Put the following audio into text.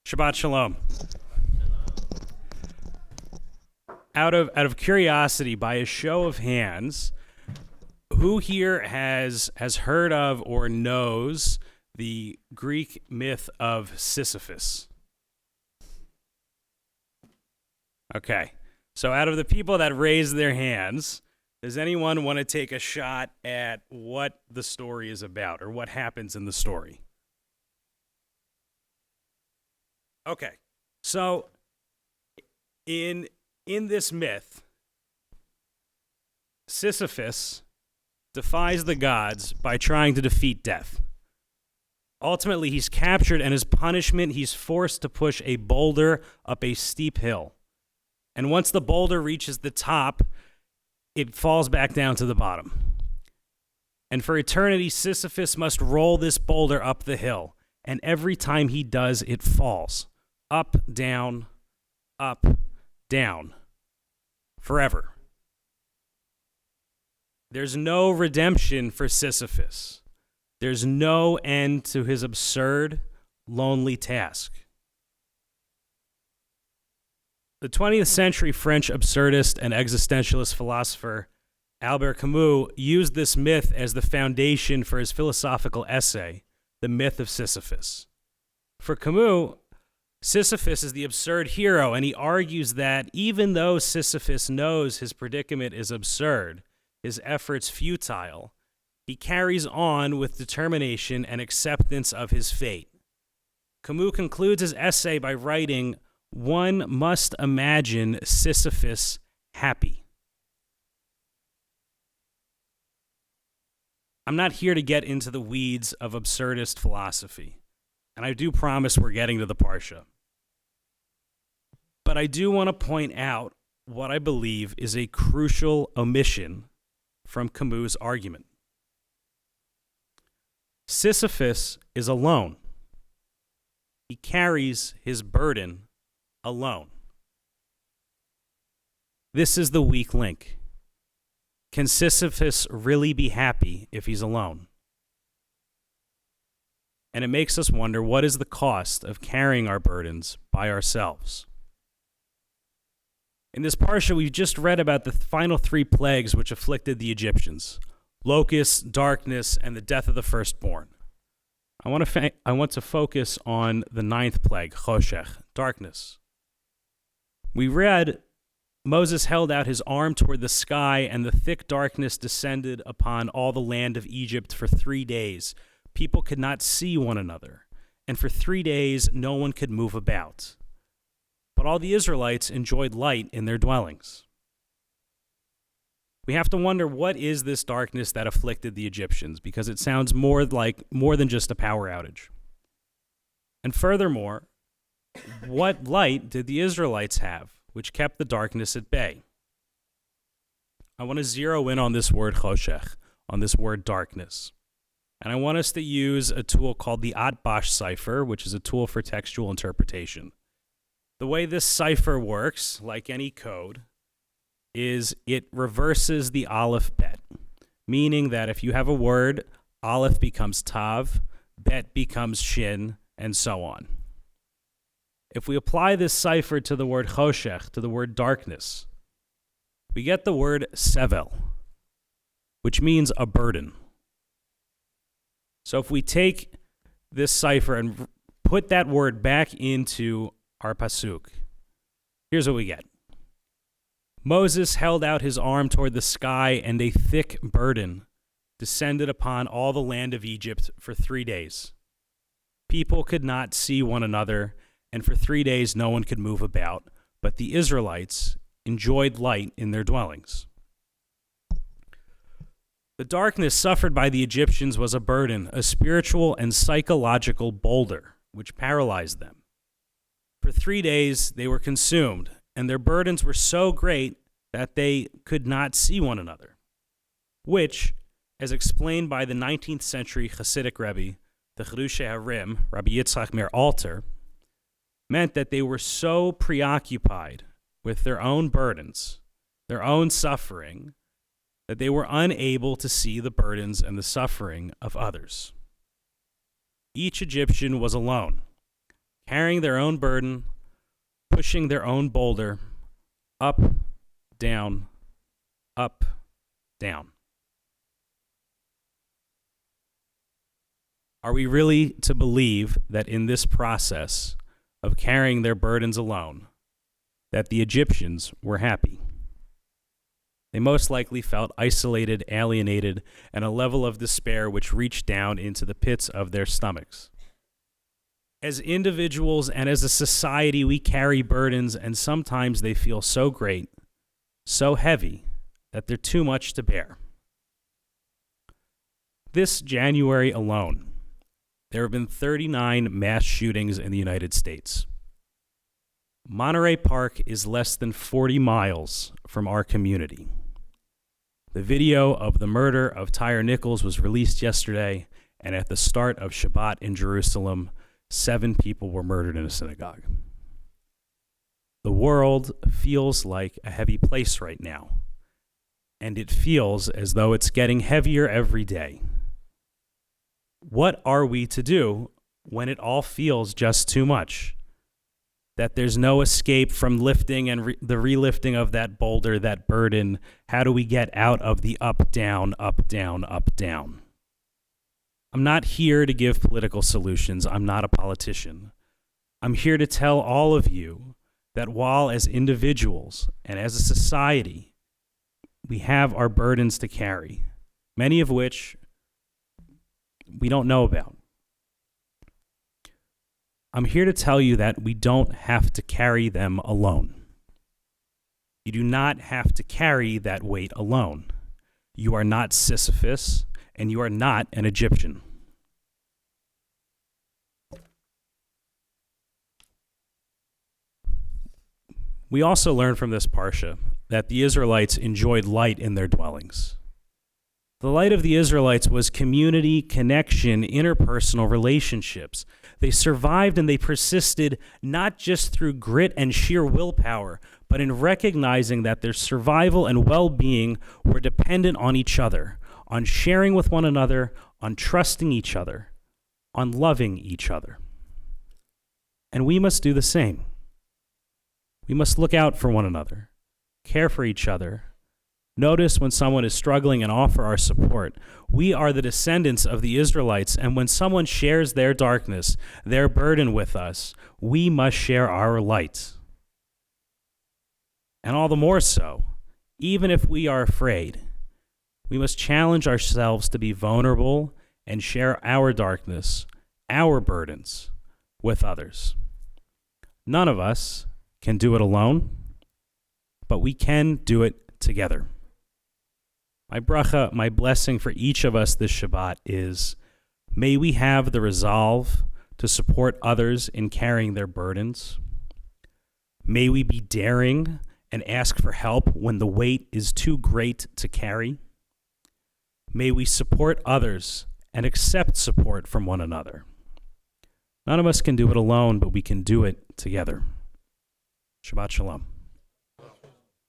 Shabbat shalom. Out of curiosity, by a show of hands, who here has heard of or knows the Greek myth of Sisyphus? Okay, so out of the people that raised their hands, does anyone want to take a shot at what the story is about or what happens in the story? Okay, so in this myth, Sisyphus defies the gods by trying to defeat death. Ultimately, he's captured, and as punishment, he's forced to push a boulder up a steep hill. And once the boulder reaches the top, it falls back down to the bottom. And for eternity, Sisyphus must roll this boulder up the hill. And every time he does, it falls. Up, down, forever. There's no redemption for Sisyphus. There's no end to his absurd, lonely task. The 20th century French absurdist and existentialist philosopher Albert Camus used this myth as the foundation for his philosophical essay, The Myth of Sisyphus. For Camus, Sisyphus is the absurd hero, and he argues that even though Sisyphus knows his predicament is absurd, his efforts futile, he carries on with determination and acceptance of his fate. Camus concludes his essay by writing, "One must imagine Sisyphus happy." I'm not here to get into the weeds of absurdist philosophy, and I do promise we're getting to the Parsha. But I do want to point out what I believe is a crucial omission from Camus' argument. Sisyphus is alone. He carries his burden alone. This is the weak link. Can Sisyphus really be happy if he's alone? And it makes us wonder, what is the cost of carrying our burdens by ourselves? In this parsha, we've just read about the final 3 plagues which afflicted the Egyptians: locusts, darkness, and the death of the firstborn. I want to focus on the 9th plague, choshech, darkness. We read, Moses held out his arm toward the sky, and the thick darkness descended upon all the land of Egypt for 3 days. People could not see one another, and for 3 days no one could move about. But all the Israelites enjoyed light in their dwellings. We have to wonder, what is this darkness that afflicted the Egyptians? Because it sounds more than just a power outage. And furthermore, what light did the Israelites have, which kept the darkness at bay? I want to zero in on this word choshech, on this word darkness. And I want us to use a tool called the Atbash cipher, which is a tool for textual interpretation. The way this cipher works, like any code, is it reverses the aleph bet, meaning that if you have a word, aleph becomes tav, bet becomes shin, and so on. If we apply this cipher to the word choshech, to the word darkness, we get the word sevel, which means a burden. So if we take this cipher and put that word back into our pasuk, here's what we get. Moses held out his arm toward the sky, and a thick burden descended upon all the land of Egypt for 3 days. People could not see one another, and for 3 days no one could move about, but the Israelites enjoyed light in their dwellings. The darkness suffered by the Egyptians was a burden, a spiritual and psychological boulder, which paralyzed them. For 3 days they were consumed, and their burdens were so great that they could not see one another, which, as explained by the 19th century Hasidic Rebbe, the Cherushei Harim, Rabbi Yitzchak Meir Alter, meant that they were so preoccupied with their own burdens, their own suffering, that they were unable to see the burdens and the suffering of others. Each Egyptian was alone, carrying their own burden, pushing their own boulder, up, down, up, down. Are we really to believe that in this process of carrying their burdens alone, that the Egyptians were happy? They most likely felt isolated, alienated, and a level of despair which reached down into the pits of their stomachs. As individuals and as a society, we carry burdens, and sometimes they feel so great, so heavy, that they're too much to bear. This January alone, there have been 39 mass shootings in the United States. Monterey Park is less than 40 miles from our community. The video of the murder of Tyre Nichols was released yesterday, and at the start of Shabbat in Jerusalem, 7 people were murdered in a synagogue. The world feels like a heavy place right now, and it feels as though it's getting heavier every day. What are we to do when it all feels just too much? That there's no escape from lifting and the relifting of that boulder, that burden. How do we get out of the up, down, up, down, up, down? I'm not here to give political solutions. I'm not a politician. I'm here to tell all of you that while as individuals and as a society, we have our burdens to carry, many of which we don't know about. I'm here to tell you that we don't have to carry them alone. You do not have to carry that weight alone. You are not Sisyphus, and you are not an Egyptian. We also learn from this parsha that the Israelites enjoyed light in their dwellings. The light of the Israelites was community, connection, interpersonal relationships. They survived and they persisted not just through grit and sheer willpower, but in recognizing that their survival and well-being were dependent on each other, on sharing with one another, on trusting each other, on loving each other. And we must do the same. We must look out for one another, care for each other, notice when someone is struggling and offer our support. We are the descendants of the Israelites, and when someone shares their darkness, their burden with us, we must share our light. And all the more so, even if we are afraid, we must challenge ourselves to be vulnerable and share our darkness, our burdens, with others. None of us can do it alone, but we can do it together. My bracha, my blessing for each of us this Shabbat is, may we have the resolve to support others in carrying their burdens. May we be daring and ask for help when the weight is too great to carry. May we support others and accept support from one another. None of us can do it alone, but we can do it together. Shabbat Shalom.